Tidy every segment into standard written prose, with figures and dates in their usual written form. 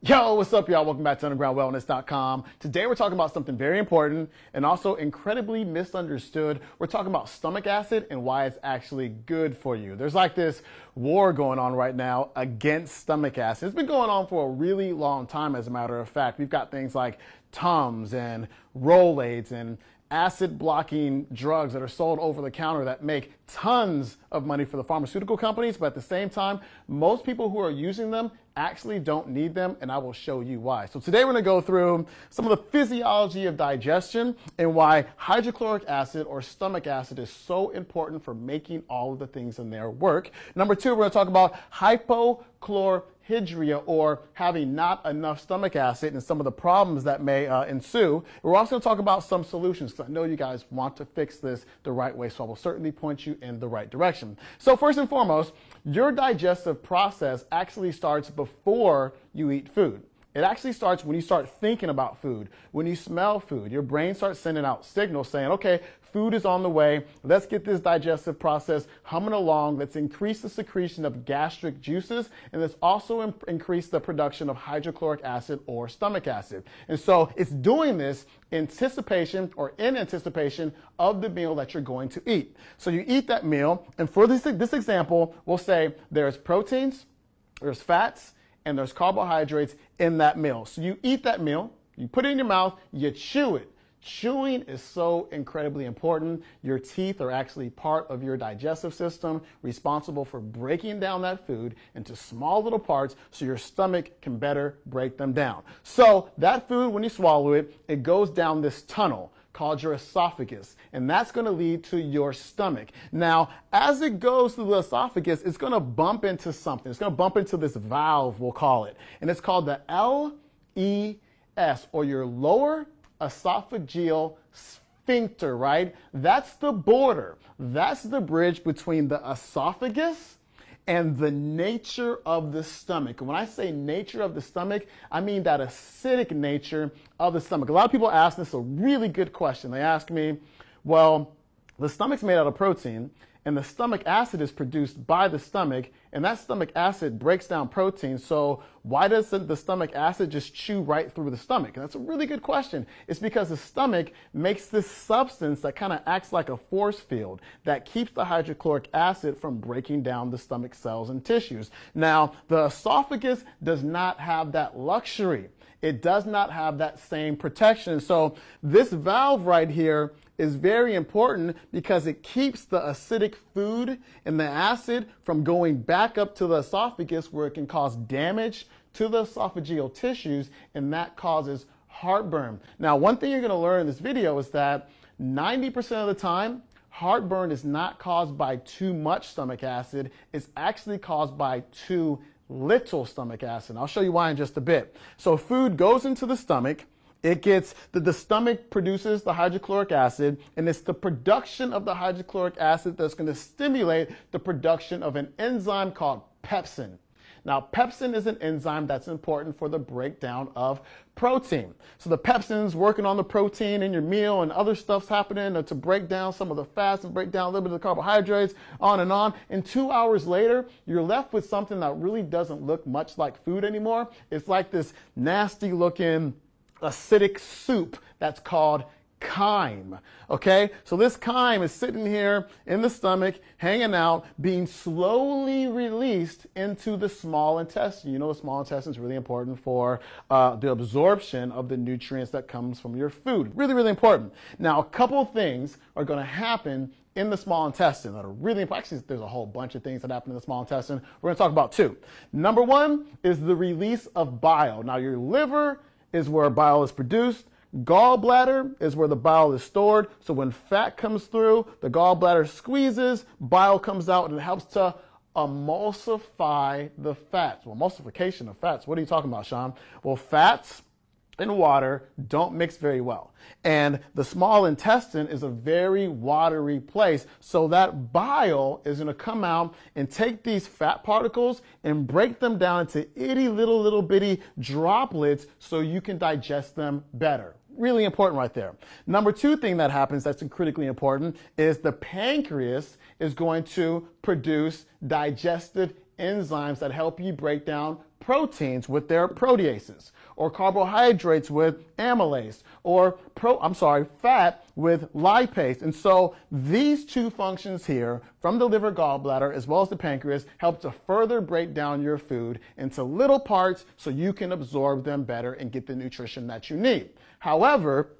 Yo, what's up, y'all? Welcome back to UndergroundWellness.com. Today we're talking about something very important and also incredibly misunderstood. We're talking about stomach acid and why it's actually good for you. There's like this war going on right now against stomach acid. It's been going on for a really long time, as a matter of fact. We've got things like Tums and Rolaids and acid blocking drugs that are sold over the counter that make tons of money for the pharmaceutical companies, but at the same time, most people who are using them actually don't need them, and I will show you why. So today we're going to go through some of the physiology of digestion and why hydrochloric acid or stomach acid is so important for making all of the things in there work. Number two, we're going to talk about hypochlorhydria, or having not enough stomach acid and some of the problems that may ensue. We're also going to talk about some solutions, because I know you guys want to fix this the right way, so I will certainly point you in the right direction. So first and foremost, your digestive process actually starts before you eat food. It actually starts when you start thinking about food, when you smell food. Your brain starts sending out signals saying, okay, food is on the way. Let's get this digestive process humming along. Let's increase the secretion of gastric juices, and let's also increase the production of hydrochloric acid or stomach acid. And so it's doing this in anticipation of the meal that you're going to eat. So you eat that meal, and for this example, we'll say there's proteins, there's fats, and there's carbohydrates in that meal. So you eat that meal, you put it in your mouth, you chew it. Chewing is so incredibly important. Your teeth are actually part of your digestive system, responsible for breaking down that food into small little parts so your stomach can better break them down. So that food, when you swallow it, it goes down this tunnel called your esophagus, and that's going to lead to your stomach. Now, as it goes through the esophagus, it's going to bump into something. It's going to bump into this valve, we'll call it, and it's called the LES, or your lower esophageal sphincter, right? That's the border. That's the bridge between the esophagus and the nature of the stomach. And when I say nature of the stomach, I mean that acidic nature of the stomach. A lot of people ask this, a really good question. They ask me, well, the stomach's made out of protein, and the stomach acid is produced by the stomach, and that stomach acid breaks down protein. So why doesn't the stomach acid just chew right through the stomach? And that's a really good question. It's because the stomach makes this substance that kind of acts like a force field that keeps the hydrochloric acid from breaking down the stomach cells and tissues. Now, the esophagus does not have that luxury. It does not have that same protection. So this valve right here is very important because it keeps the acidic food and the acid from going back up to the esophagus, where it can cause damage to the esophageal tissues, and that causes heartburn. Now, one thing you're going to learn in this video is that 90% of the time, heartburn is not caused by too much stomach acid. It's actually caused by too little stomach acid. I'll show you why in just a bit. So food goes into the stomach. It gets, the stomach produces the hydrochloric acid, and it's the production of the hydrochloric acid that's going to stimulate the production of an enzyme called pepsin. Now, pepsin is an enzyme that's important for the breakdown of protein. So the pepsin's working on the protein in your meal, and other stuff's happening to break down some of the fats and break down a little bit of the carbohydrates, on. And 2 hours later, you're left with something that really doesn't look much like food anymore. It's like this nasty looking acidic soup that's called chyme. Okay, so this chyme is sitting here in the stomach, hanging out, being slowly released into the small intestine. You know, the small intestine is really important for the absorption of the nutrients that comes from your food. Really, really important. Now, a couple of things are going to happen in the small intestine that are really important. Actually, there's a whole bunch of things that happen in the small intestine. We're going to talk about two. Number one is the release of bile. Now, your liver is where bile is produced. Gallbladder is where the bile is stored. So when fat comes through, the gallbladder squeezes, bile comes out, and it helps to emulsify the fats. Well, emulsification of fats. What are you talking about, Sean? Well, fats and water don't mix very well. And the small intestine is a very watery place. So that bile is going to come out and take these fat particles and break them down into itty little bitty droplets so you can digest them better. Really important right there. Number two thing that happens that's critically important is the pancreas is going to produce digestive enzymes that help you break down proteins with their proteases, or carbohydrates with amylase, or fat with lipase. And so these two functions here from the liver, gallbladder, as well as the pancreas help to further break down your food into little parts so you can absorb them better and get the nutrition that you need. However,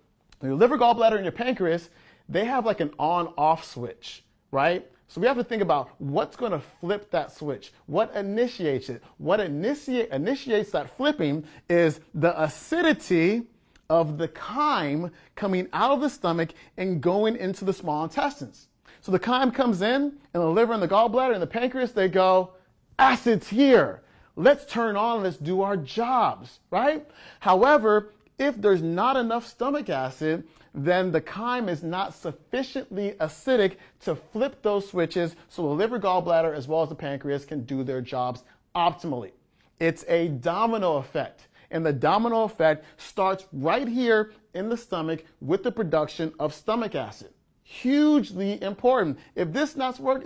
your liver, gallbladder, and your pancreas, they have like an on-off switch, right? So we have to think about what's going to flip that switch. What initiates it? What initiates that flipping is the acidity of the chyme coming out of the stomach and going into the small intestines. So the chyme comes in, and the liver and the gallbladder and the pancreas, they go, acid's here. Let's turn on and let's do our jobs, right? However, if there's not enough stomach acid, then the chyme is not sufficiently acidic to flip those switches so the liver, gallbladder, as well as the pancreas can do their jobs optimally. It's a domino effect. And the domino effect starts right here in the stomach with the production of stomach acid. Hugely important. If this isn't working,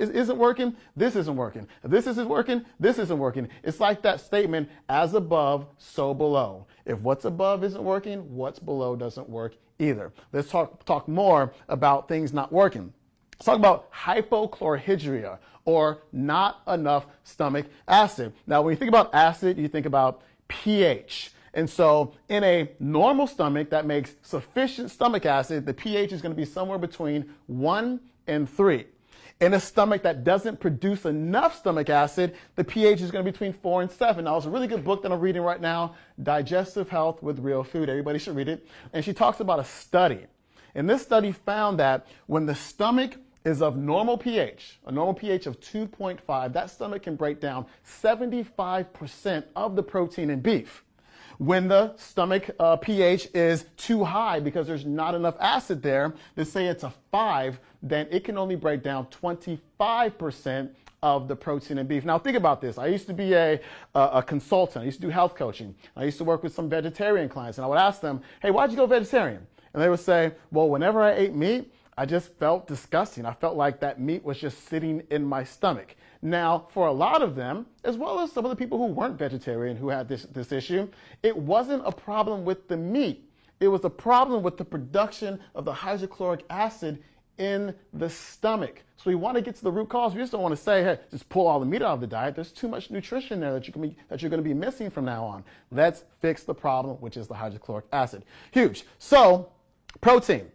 this isn't working. If this isn't working, this isn't working. It's like that statement, as above, so below. If what's above isn't working, what's below doesn't work either. Let's talk more about things not working. Let's talk about hypochlorhydria, or not enough stomach acid. Now, when you think about acid, you think about pH. And so in a normal stomach that makes sufficient stomach acid, the pH is going to be somewhere between 1 and 3. In a stomach that doesn't produce enough stomach acid, the pH is going to be between 4 and 7. Now, it's a really good book that I'm reading right now, Digestive Health with Real Food. Everybody should read it. And she talks about a study. And this study found that when the stomach is of normal pH, a normal pH of 2.5, that stomach can break down 75% of the protein in beef. When the stomach pH is too high because there's not enough acid there, let's say it's a 5, then it can only break down 25% of the protein in beef. Now think about this. I used to be a consultant. I used to do health coaching. I used to work with some vegetarian clients, and I would ask them, hey, why'd you go vegetarian? And they would say, well, whenever I ate meat, I just felt disgusting. I felt like that meat was just sitting in my stomach. Now, for a lot of them, as well as some of the people who weren't vegetarian who had this issue, it wasn't a problem with the meat. It was a problem with the production of the hydrochloric acid in the stomach. So we want to get to the root cause. We just don't want to say, hey, just pull all the meat out of the diet. There's too much nutrition there that you're going to be missing from now on. Let's fix the problem, which is the hydrochloric acid. Huge. So, protein.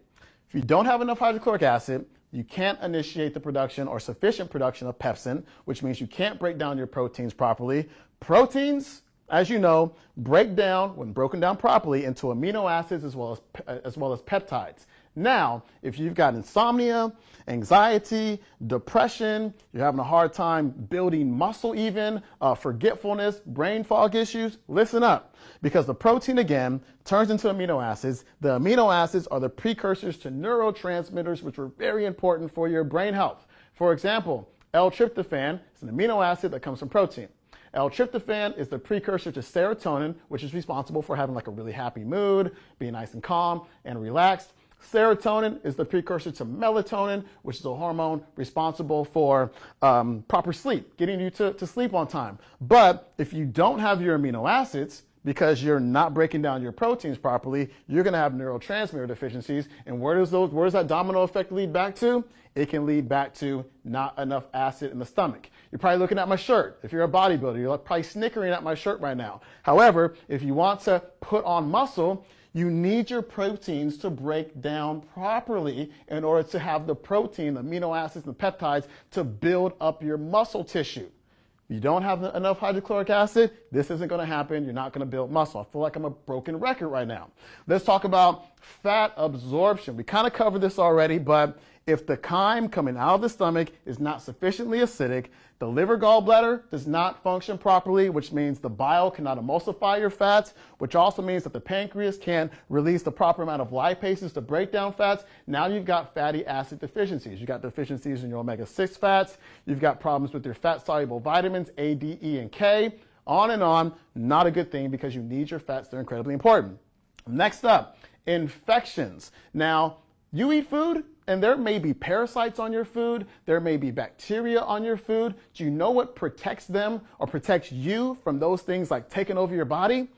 If you don't have enough hydrochloric acid, you can't initiate the production or sufficient production of pepsin, which means you can't break down your proteins properly. Proteins, as you know, break down, when broken down properly, into amino acids as well as peptides. Now, if you've got insomnia, anxiety, depression, you're having a hard time building muscle even, forgetfulness, brain fog issues, listen up. Because the protein, again, turns into amino acids. The amino acids are the precursors to neurotransmitters, which are very important for your brain health. For example, L-tryptophan is an amino acid that comes from protein. L-tryptophan is the precursor to serotonin, which is responsible for having like a really happy mood, being nice and calm and relaxed. Serotonin is the precursor to melatonin, which is a hormone responsible for proper sleep, getting you to sleep on time. But if you don't have your amino acids, because you're not breaking down your proteins properly, you're going to have neurotransmitter deficiencies. And where does that domino effect lead back to? It can lead back to not enough acid in the stomach. You're probably looking at my shirt. If you're a bodybuilder, you're probably snickering at my shirt right now. However, if you want to put on muscle, you need your proteins to break down properly in order to have the protein, the amino acids, and the peptides to build up your muscle tissue. If you don't have enough hydrochloric acid, this isn't going to happen. You're not going to build muscle. I feel like I'm a broken record right now. Let's talk about fat absorption. We kind of covered this already, but if the chyme coming out of the stomach is not sufficiently acidic, the liver gallbladder does not function properly, which means the bile cannot emulsify your fats, which also means that the pancreas can't release the proper amount of lipases to break down fats. Now you've got fatty acid deficiencies. You've got deficiencies in your omega-6 fats. You've got problems with your fat-soluble vitamins, A, D, E, and K. On and on. Not a good thing because you need your fats. They're incredibly important. Next up, infections. Now, you eat food And there may be parasites on your food. There may be bacteria on your food. Do you know what protects them or protects you from those things like taking over your body?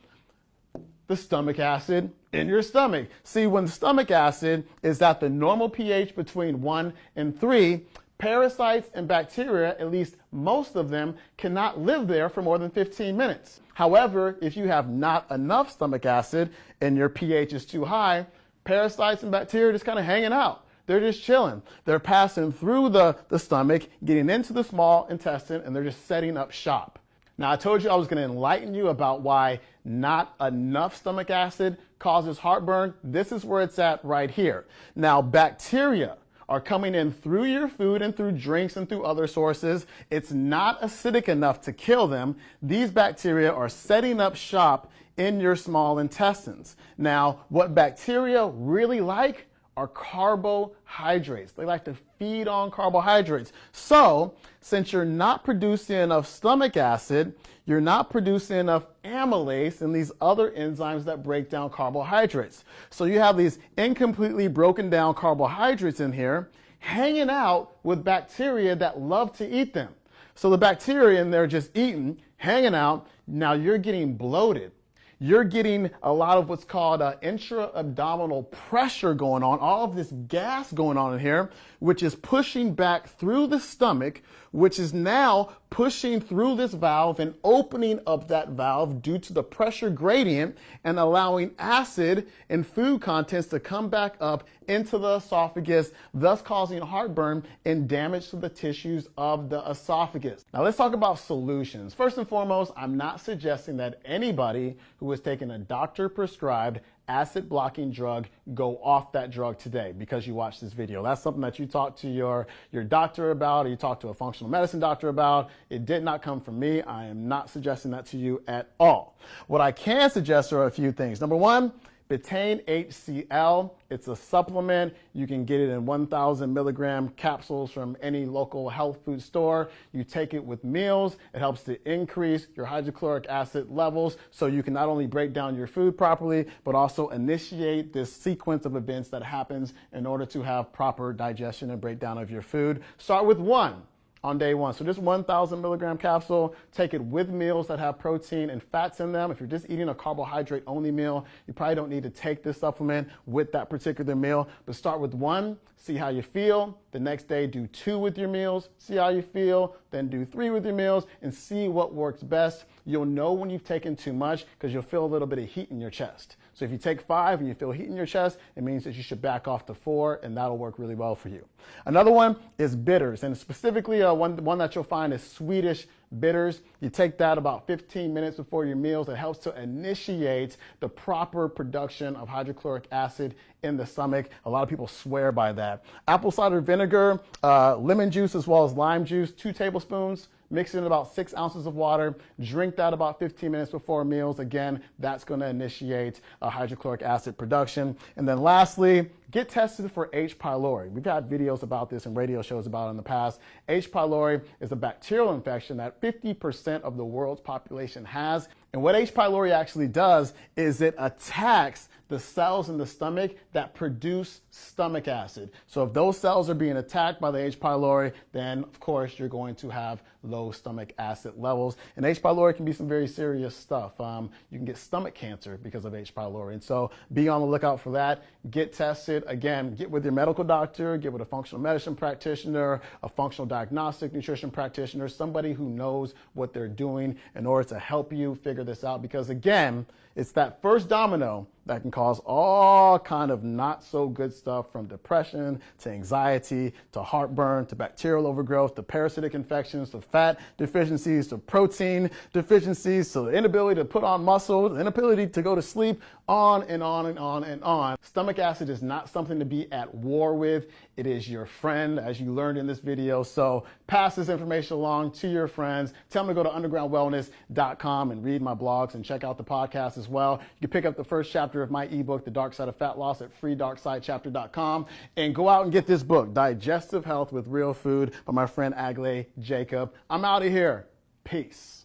The stomach acid in your stomach. See, when stomach acid is at the normal pH between 1 and 3, parasites and bacteria, at least most of them, cannot live there for more than 15 minutes. However, if you have not enough stomach acid and your pH is too high, parasites and bacteria are just kind of hanging out. They're just chilling. They're passing through the stomach, getting into the small intestine, and they're just setting up shop. Now, I told you I was going to enlighten you about why not enough stomach acid causes heartburn. This is where it's at right here. Now, bacteria are coming in through your food and through drinks and through other sources. It's not acidic enough to kill them. These bacteria are setting up shop in your small intestines. Now, what bacteria really like are carbohydrates. They like to feed on carbohydrates. So, since you're not producing enough stomach acid, you're not producing enough amylase and these other enzymes that break down carbohydrates. So you have these incompletely broken down carbohydrates in here hanging out with bacteria that love to eat them. So the bacteria in there just eating, hanging out. Now you're getting bloated. You're getting a lot of what's called intra-abdominal pressure going on, all of this gas going on in here, which is pushing back through the stomach, which is now pushing through this valve and opening up that valve due to the pressure gradient and allowing acid and food contents to come back up into the esophagus, thus causing heartburn and damage to the tissues of the esophagus. Now let's talk about solutions. First and foremost, I'm not suggesting that anybody who is taking a doctor-prescribed acid blocking drug go off that drug today because you watched this video. That's something that you talk to your doctor about, or you talk to a functional medicine doctor about. It did not come from me. I am not suggesting that to you at all. What I can suggest are a few things. Number one, betaine HCl. It's a supplement. You can get it in 1,000 milligram capsules from any local health food store. You take it with meals. It helps to increase your hydrochloric acid levels so you can not only break down your food properly, but also initiate this sequence of events that happens in order to have proper digestion and breakdown of your food. Start with one on day one. So just 1,000 milligram capsule, take it with meals that have protein and fats in them. If you're just eating a carbohydrate only meal, you probably don't need to take this supplement with that particular meal, but start with one, see how you feel. The next day, do 2 with your meals, see how you feel, then do 3 with your meals and see what works best. You'll know when you've taken too much because you'll feel a little bit of heat in your chest. So if you take 5 and you feel heat in your chest, it means that you should back off to 4, and that'll work really well for you. Another one is bitters, and specifically one that you'll find is Swedish bitters. You take that about 15 minutes before your meals. It helps to initiate the proper production of hydrochloric acid in the stomach. A lot of people swear by that. Apple cider vinegar, lemon juice, as well as lime juice, 2 tablespoons. Mix it in about 6 ounces of water. Drink that about 15 minutes before meals. Again, that's going to initiate hydrochloric acid production. And then lastly, get tested for H. pylori. We've had videos about this and radio shows about it in the past. H. pylori is a bacterial infection that 50% of the world's population has. And what H. pylori actually does is it attacks the cells in the stomach that produce stomach acid. So if those cells are being attacked by the H. pylori, then of course you're going to have low stomach acid levels. And H. pylori can be some very serious stuff. You can get stomach cancer because of H. pylori. And so be on the lookout for that. Get tested. Again, get with your medical doctor, get with a functional medicine practitioner, a functional diagnostic nutrition practitioner, somebody who knows what they're doing in order to help you figure this out. Because again, it's that first domino that can cause all kind of not so good stuff, from depression to anxiety to heartburn to bacterial overgrowth to parasitic infections to fat deficiencies to protein deficiencies to the inability to put on muscle, the inability to go to sleep, on and on and on and on. Stomach acid is not something to be at war with. It is your friend, as you learned in this video. So pass this information along to your friends. Tell them to go to undergroundwellness.com and read my blogs and check out the podcast as well. You can pick up the first chapter of my ebook, The Dark Side of Fat Loss, at freedarksidechapter.com, and go out and get this book, Digestive Health with Real Food, by my friend Aglay Jacob. I'm out of here. Peace.